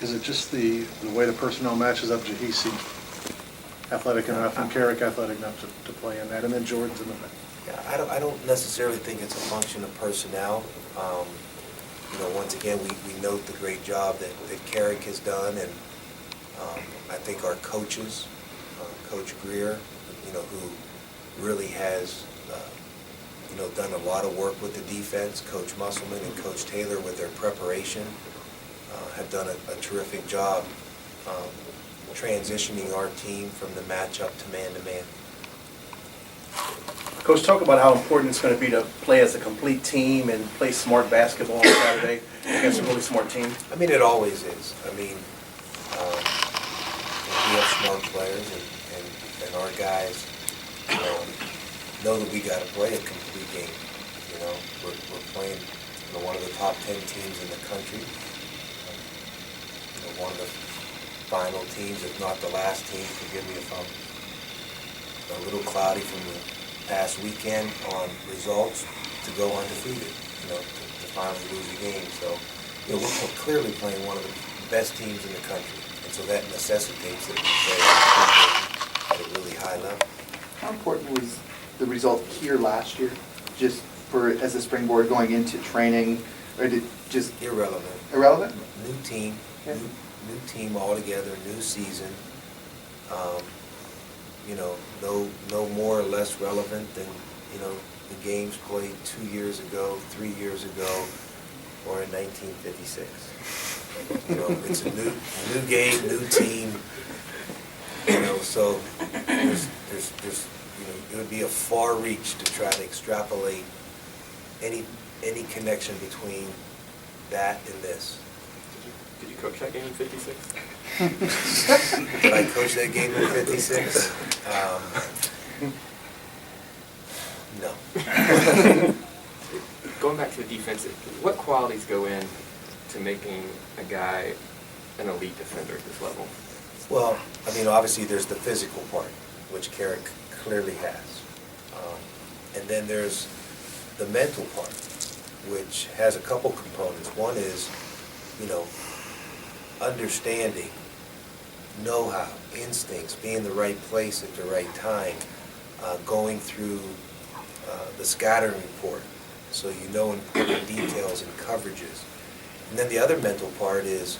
Is it just the way the personnel matches up? Jahisi athletic enough and Carrick athletic enough to play in that, and then Jordan's in the back? Yeah, I don't necessarily think it's a function of personnel. Once again, we note the great job that Carrick has done, and I think our coaches, Coach Greer, who really has, done a lot of work with the defense, Coach Musselman and Coach Taylor with their preparation, have done a terrific job transitioning our team from the matchup to man-to-man. Coach, talk about how important it's going to be to play as a complete team and play smart basketball on Saturday against a really smart team. I mean, it always is. I mean, we have smart players, and our guys know that we got to play a complete game. We're playing one of the top 10 teams in the country. One of the final teams, if not the last team. Forgive me if I'm a little cloudy from the past weekend on results, to go undefeated, to finally lose a game. So, we're clearly playing one of the best teams in the country, and so that necessitates that we play at a really high level. How important was the result here last year, just as a springboard going into training, or did just Irrelevant. Irrelevant? New team, Yeah. new team altogether, new season. No more or less relevant than, the games played 2 years ago, 3 years ago, or in 1956. It's a new game, new team. So there's it would be a far reach to try to extrapolate any connection between that and this. Did you coach that game in '56? Did I coach that game in '56? No. Going back to the defense, what qualities go in to making a guy an elite defender at this level? Well, I mean, obviously there's the physical part, which Carrick clearly has. And then there's the mental part, which has a couple components. One is, understanding, know-how, instincts, being in the right place at the right time, going through the scattering report, so you know important details and coverages. And then the other mental part is,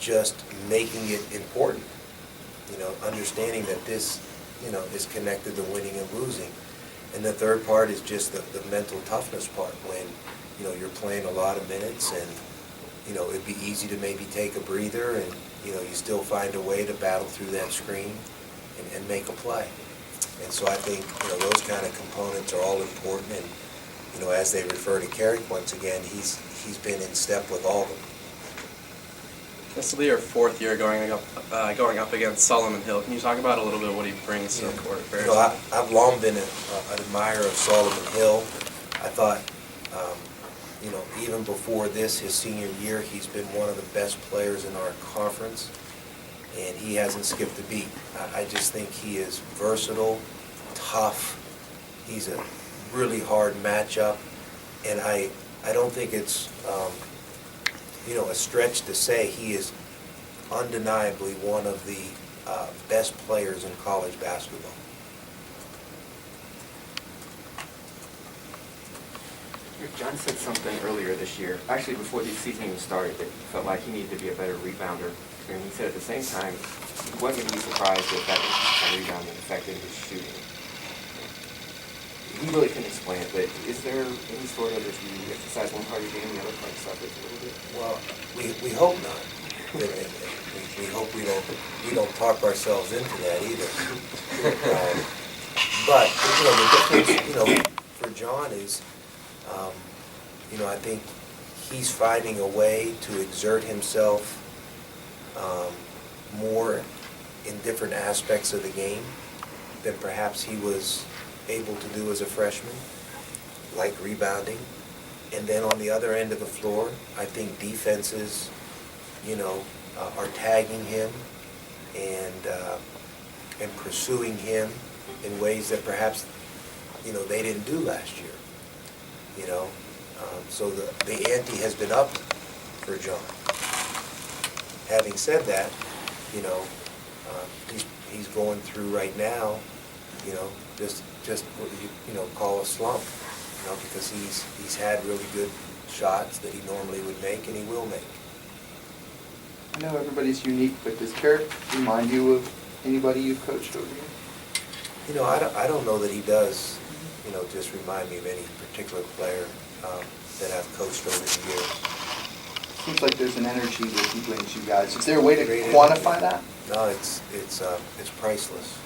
just making it important, understanding that this, is connected to winning and losing. And the third part is just the mental toughness part, when, you're playing a lot of minutes, and, it'd be easy to maybe take a breather, and, you still find a way to battle through that screen and make a play. And so I think, those kind of components are all important, and, as they refer to Carrick, once again, he's been in step with all of them. This will be your fourth year going up against Solomon Hill. Can you talk about a little bit of what he brings to the court? I've long been an admirer of Solomon Hill. I thought, even before this, his senior year, he's been one of the best players in our conference, and he hasn't skipped a beat. I just think he is versatile, tough. He's a really hard matchup, and I don't think it's a stretch to say he is undeniably one of the best players in college basketball. John said something earlier this year, actually before the season even started, that he felt like he needed to be a better rebounder. And he said at the same time, he wasn't going to be surprised if that rebounding affected his shooting. He really couldn't explain it, but is there any sort of, if you exercise one part of your game, the other part suffers a little bit? Well, we hope not. We hope we don't talk ourselves into that either. But the difference, for John is, I think he's finding a way to exert himself more in different aspects of the game than perhaps he was able to do as a freshman, like rebounding. And then on the other end of the floor, I think defenses, are tagging him and pursuing him in ways that perhaps, they didn't do last year. So the ante has been up for John. having said that, you know, he's going through right now, you know, just what you know, call a slump, you know, because he's had really good shots that he normally would make and he will make. I know everybody's unique, but does Carrick remind you of anybody you've coached over here? You know, I don't know that he does, you know, just remind me of any particular player that I've coached over the years. Seems like there's an energy that he brings you guys. Is there a way to Great quantify that? No, it's priceless.